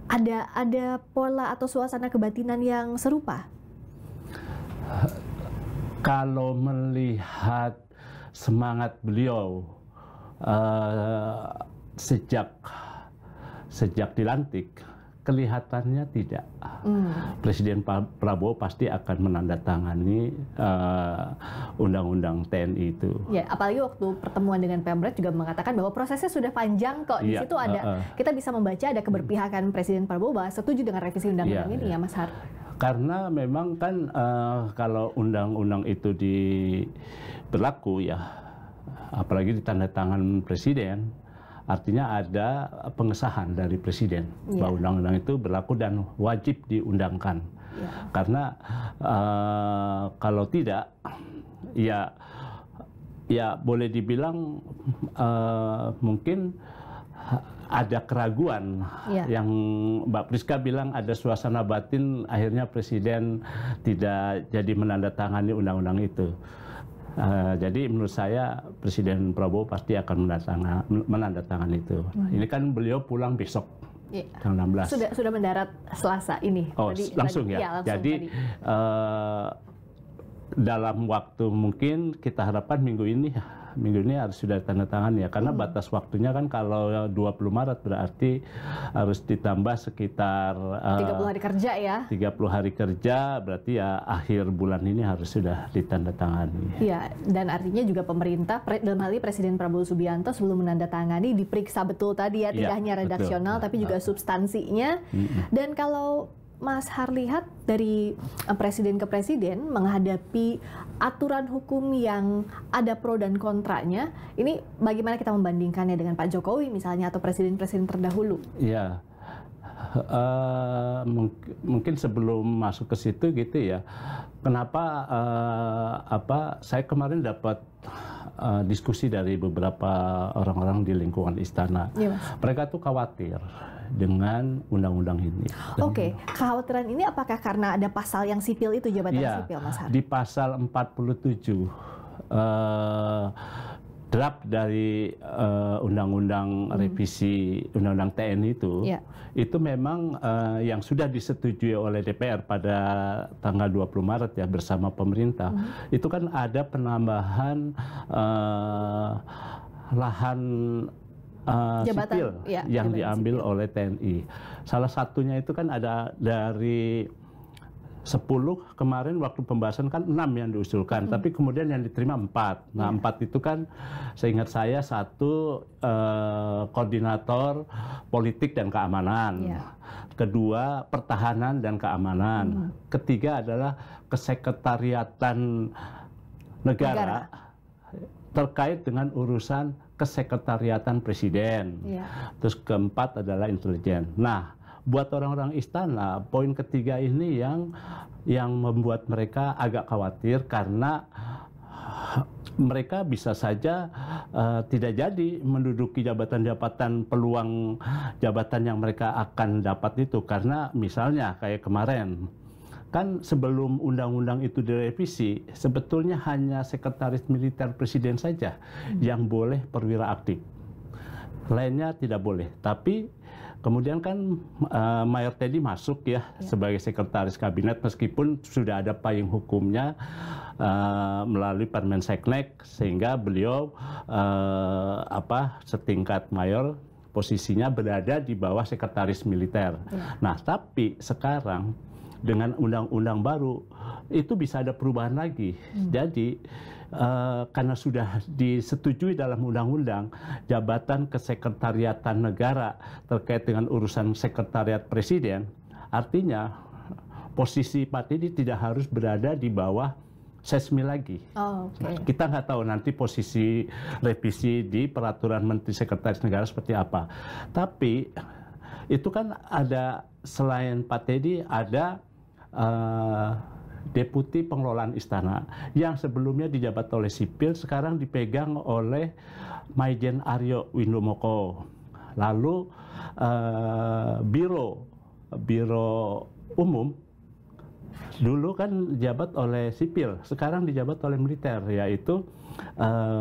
Ada pola atau suasana kebatinan yang serupa? Kalau melihat semangat beliau sejak dilantik, kelihatannya tidak. Presiden Prabowo pasti akan menandatangani undang-undang TNI itu. Ya, apalagi waktu pertemuan dengan Pemret juga mengatakan bahwa prosesnya sudah panjang kok. Di situ ada, kita bisa membaca ada keberpihakan Presiden Prabowo bahwa setuju dengan revisi undang-undang ini ya, Mas Har. Karena memang kan kalau undang-undang itu berlaku ya, apalagi ditandatangan presiden, artinya ada pengesahan dari presiden bahwa undang-undang itu berlaku dan wajib diundangkan. Karena kalau tidak, ya boleh dibilang mungkin ada keraguan yang Mbak Priska bilang ada suasana batin, akhirnya presiden tidak jadi menandatangani undang-undang itu. Jadi menurut saya Presiden Prabowo pasti akan menandatangani itu. Ini kan beliau pulang besok, tanggal 16. Sudah mendarat Selasa ini. Oh, langsung ya. Langsung jadi dalam waktu mungkin kita harapkan minggu ini harus sudah tanda tangan ya, karena batas waktunya kan kalau 20 Maret berarti harus ditambah sekitar 30 hari kerja ya. 30 hari kerja berarti ya akhir bulan ini harus sudah ditandatangani. Iya, dan artinya juga pemerintah dalam hal ini Presiden Prabowo Subianto sebelum menandatangani diperiksa betul tadi ya, tidak hanya redaksional tapi juga substansinya. Dan kalau Mas Har lihat dari presiden ke presiden menghadapi aturan hukum yang ada pro dan kontranya, ini bagaimana kita membandingkannya dengan Pak Jokowi misalnya atau presiden-presiden terdahulu? Iya, mungkin sebelum masuk ke situ gitu ya, kenapa saya kemarin dapat diskusi dari beberapa orang-orang di lingkungan istana. Mereka tuh khawatir dengan undang-undang ini. Oke, kekhawatiran ini apakah karena ada pasal yang sipil itu, jabatan sipil, Mas Har? Di pasal 47 draft dari undang-undang revisi undang-undang TNI itu memang yang sudah disetujui oleh DPR pada tanggal 20 Maret ya bersama pemerintah. Itu kan ada penambahan lahan sipil yang diambil oleh TNI. Salah satunya itu kan ada dari 10 kemarin waktu pembahasan kan 6 yang diusulkan, tapi kemudian yang diterima 4. Nah 4 itu kan seingat saya satu koordinator politik dan keamanan, kedua pertahanan dan keamanan, ketiga adalah kesekretariatan negara terkait dengan urusan kesekretariatan presiden. Terus keempat adalah intelijen. Nah, buat orang-orang istana, poin ketiga ini yang membuat mereka agak khawatir karena mereka bisa saja tidak jadi menduduki jabatan-jabatan, peluang jabatan yang mereka akan dapat itu, karena misalnya kayak kemarin kan sebelum undang-undang itu direvisi, sebetulnya hanya sekretaris militer presiden saja yang boleh perwira aktif. Lainnya tidak boleh. Tapi kemudian kan Mayor Teddy masuk ya sebagai sekretaris kabinet, meskipun sudah ada payung hukumnya melalui Permen Seknek, sehingga beliau setingkat mayor posisinya berada di bawah sekretaris militer. Nah, tapi sekarang dengan undang-undang baru itu bisa ada perubahan lagi. Jadi karena sudah disetujui dalam undang-undang jabatan kesekretariatan negara terkait dengan urusan sekretariat presiden, artinya posisi Pak Teddy tidak harus berada di bawah Sesmi lagi. Kita nggak tahu nanti posisi revisi di peraturan Menteri Sekretaris Negara seperti apa. Tapi itu kan ada, selain Pak Teddy ada Deputi Pengelolaan Istana yang sebelumnya dijabat oleh sipil, sekarang dipegang oleh Maijen Aryo Windomoko. Lalu Biro Umum dulu kan dijabat oleh sipil, sekarang dijabat oleh militer, yaitu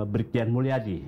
Brigjen Mulyadi.